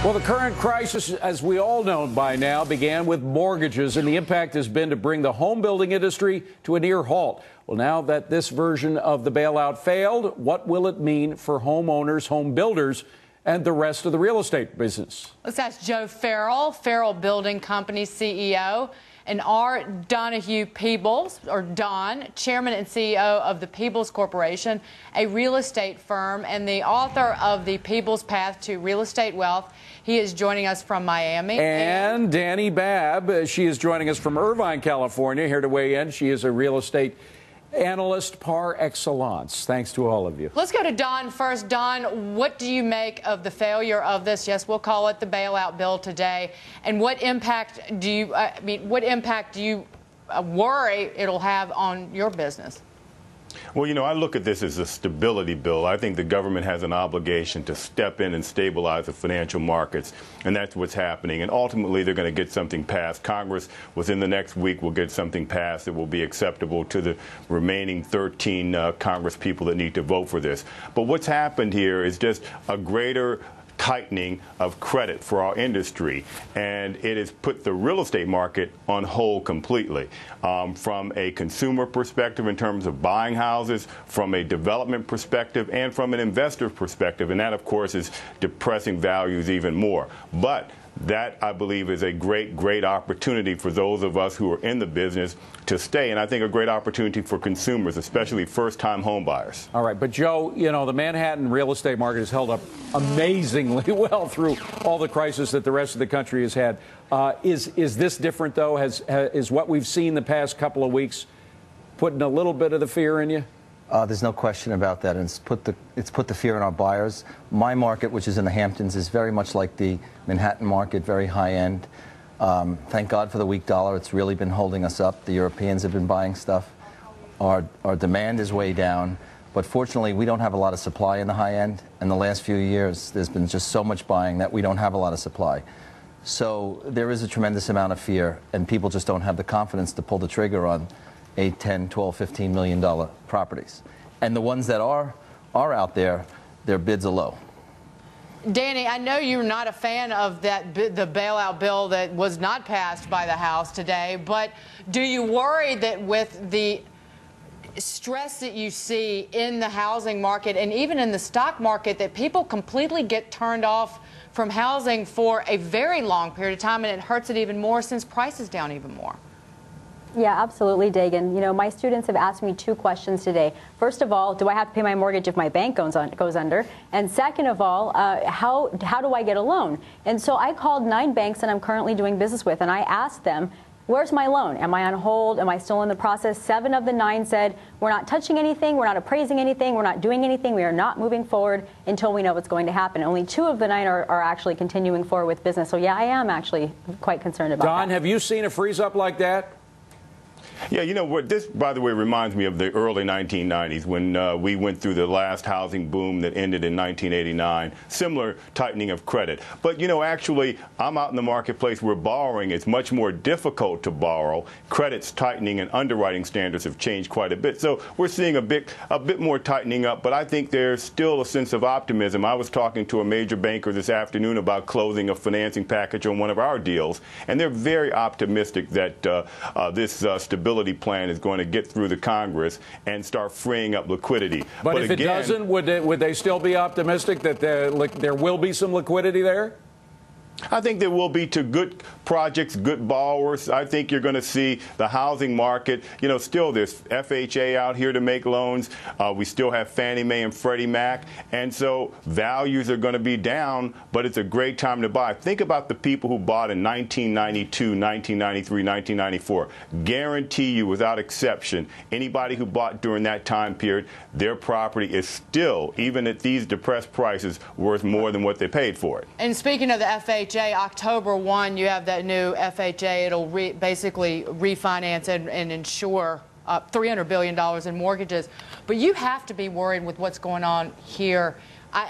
Well, the current crisis, as we all know by now, began with mortgages, and the impact has been to bring the home building industry to a near halt. Well, now that this version of the bailout failed, what will it mean for homeowners, home builders, and the rest of the real estate business? Let's ask Joe Farrell, Farrell Building Company CEO, and R. Donahue Peebles, or Don, Chairman and CEO of the Peebles Corporation, a real estate firm, and the author of The Peebles Path to Real Estate Wealth. He is joining us from Miami. And Dani Babb, she is joining us from Irvine, California, here to weigh in. She is a real estate analyst par excellence. Thanks to all of you. Let's go to Don first. Don, what do you make of the failure of this? Yes, we'll call it the bailout bill today. And what impact do you, worry it'll have on your business? Well, you know, I look at this as a stability bill. I think the government has an obligation to step in and stabilize the financial markets, and that's what's happening. And ultimately, they're going to get something passed. Congress, within the next week, will get something passed that will be acceptable to the remaining 13 Congress people that need to vote for this. But what's happened here is just a greater tightening of credit for our industry, and it has put the real estate market on hold completely. From a consumer perspective in terms of buying houses, from a development perspective, and from an investor perspective, and that, of course, is depressing values even more. But that, I believe, is a great opportunity for those of us who are in the business to stay, and I think a great opportunity for consumers, especially first-time home buyers. All right, but Joe, you know, the Manhattan real estate market has held up amazingly well through all the crisis that the rest of the country has had. Is this different, though? Is what we've seen the past couple of weeks putting a little bit of the fear in you? There's no question about that, and it's put the fear in our buyers. My market, which is in the Hamptons, is very much like the Manhattan market, very high-end. Thank God for the weak dollar. It's really been holding us up. The Europeans have been buying stuff. Our demand is way down, but fortunately, we don't have a lot of supply in the high-end. In the last few years, there's been just so much buying that we don't have a lot of supply. So there is a tremendous amount of fear, and people just don't have the confidence to pull the trigger on $8, $10, $12, $15 million properties. And the ones that are out there, their bids are low. Dani, I know you're not a fan of the bailout bill that was not passed by the House today, but do you worry that with the stress that you see in the housing market and even in the stock market that people completely get turned off from housing for a very long period of time, and it hurts it even more since prices down even more? Yeah, absolutely, Dagan. You know, my students have asked me two questions today. First of all, do I have to pay my mortgage if my bank goes under? And second of all, how do I get a loan? And so I called 9 banks that I'm currently doing business with, and I asked them, where's my loan? Am I on hold? Am I still in the process? 7 of the 9 said, we're not touching anything, we're not appraising anything, we're not doing anything, we are not moving forward until we know what's going to happen. Only 2 of the 9 are actually continuing forward with business. So yeah, I am actually quite concerned about that. Don, have you seen a freeze up like that? Yeah, you know what, this, by the way, reminds me of the early 1990s when we went through the last housing boom that ended in 1989. Similar tightening of credit. But, you know, actually, I'm out in the marketplace where borrowing is much more difficult to borrow. Credit's tightening and underwriting standards have changed quite a bit. So we're seeing a bit more tightening up, but I think there's still a sense of optimism. I was talking to a major banker this afternoon about closing a financing package on one of our deals, and they're very optimistic that this stability plan is going to get through the Congress and start freeing up liquidity. But if again, it doesn't, would they still be optimistic that there will be some liquidity there? I think there will be to good projects, good borrowers. I think you're going to see the housing market, you know, still there's FHA out here to make loans. We still have Fannie Mae and Freddie Mac. And so values are going to be down, but it's a great time to buy. Think about the people who bought in 1992, 1993, 1994. Guarantee you, without exception, anybody who bought during that time period, their property is still, even at these depressed prices, worth more than what they paid for it. And speaking of the FHA, October 1, you have that new FHA. It'll basically refinance and insure $300 billion in mortgages. But you have to be worried with what's going on here,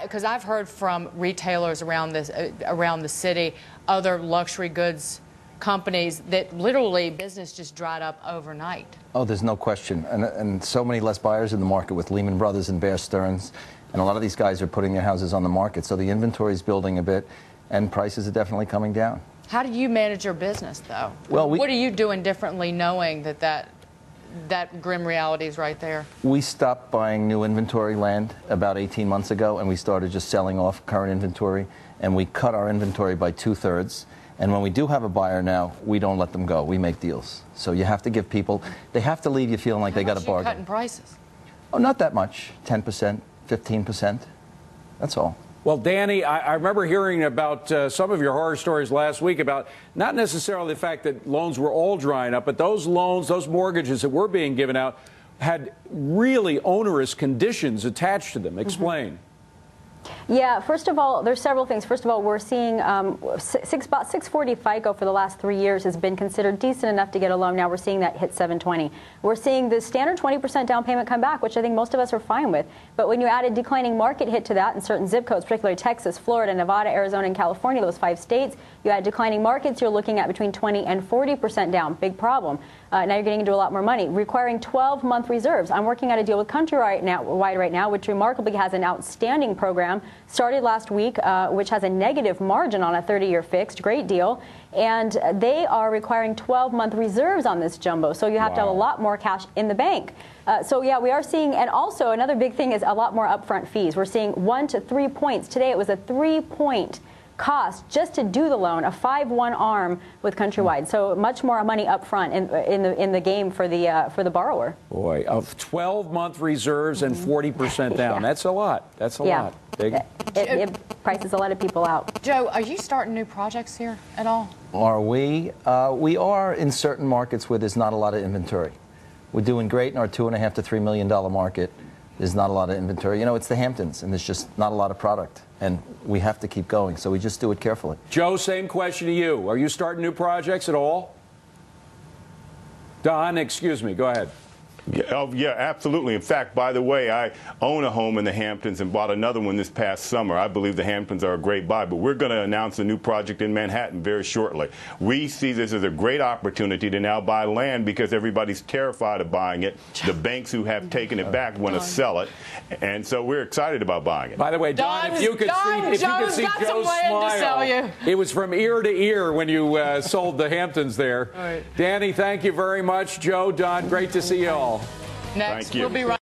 because I've heard from retailers around the city, other luxury goods companies, that literally business just dried up overnight. Oh, there's no question. And so many less buyers in the market with Lehman Brothers and Bear Stearns. And a lot of these guys are putting their houses on the market. So the inventory is building a bit. and prices are definitely coming down. How do you manage your business, though? Well, what are you doing differently knowing that grim reality is right there? We stopped buying new inventory land about 18 months ago, and we started just selling off current inventory, and we cut our inventory by 2/3. And when we do have a buyer now, we don't let them go. We make deals. So you have to give people, they have to leave you feeling like they got a bargain. How much are you cutting prices? Oh, not that much, 10%, 15%. That's all. Well, Dani, I remember hearing about some of your horror stories last week about not necessarily the fact that loans were all drying up, but those loans, those mortgages that were being given out had really onerous conditions attached to them. Explain. Yeah, first of all, there's several things. First of all, we're seeing about 640 FICO for the last 3 years has been considered decent enough to get a loan. Now we're seeing that hit 720. We're seeing the standard 20% down payment come back, which I think most of us are fine with. But when you add a declining market hit to that in certain zip codes, particularly Texas, Florida, Nevada, Arizona, and California, those 5 states, you add declining markets, you're looking at between 20 and 40% down. Big problem. Now you're getting into a lot more money, requiring 12-month reserves. I'm working out a deal with Countrywide right now, which remarkably has an outstanding program. Started last week, which has a negative margin on a 30-year fixed. Great deal. And they are requiring 12-month reserves on this jumbo. So you have to have a lot more cash in the bank. So, yeah, we are seeing, and also another big thing is a lot more upfront fees. We're seeing 1 to 3 points. Today it was a 3-point cost just to do the loan, a 5-1 arm with Countrywide. So much more money up front in the game for the borrower. Boy, of 12-month reserves and 40% down. That's a lot. That's a lot. Big. It prices a lot of people out. Joe, are you starting new projects here at all? Are we? We are in certain markets where there's not a lot of inventory. We're doing great in our $2.5 to $3 million market. There's not a lot of inventory. You know, it's the Hamptons, and there's just not a lot of product. And we have to keep going, so we just do it carefully. Joe, same question to you. Are you starting new projects at all? Don, excuse me. Go ahead. Yeah, absolutely. In fact, by the way, I own a home in the Hamptons and bought another one this past summer. I believe the Hamptons are a great buy, but we're going to announce a new project in Manhattan very shortly. We see this as a great opportunity to now buy land because everybody's terrified of buying it. The banks who have taken it back want to sell it, and so we're excited about buying it. By the way, Don, if you could see Joe's smile, it was from ear to ear when you sold the Hamptons there. Right. Dani, thank you very much. Joe, Don, great to see you all. Next, thank you. We'll be right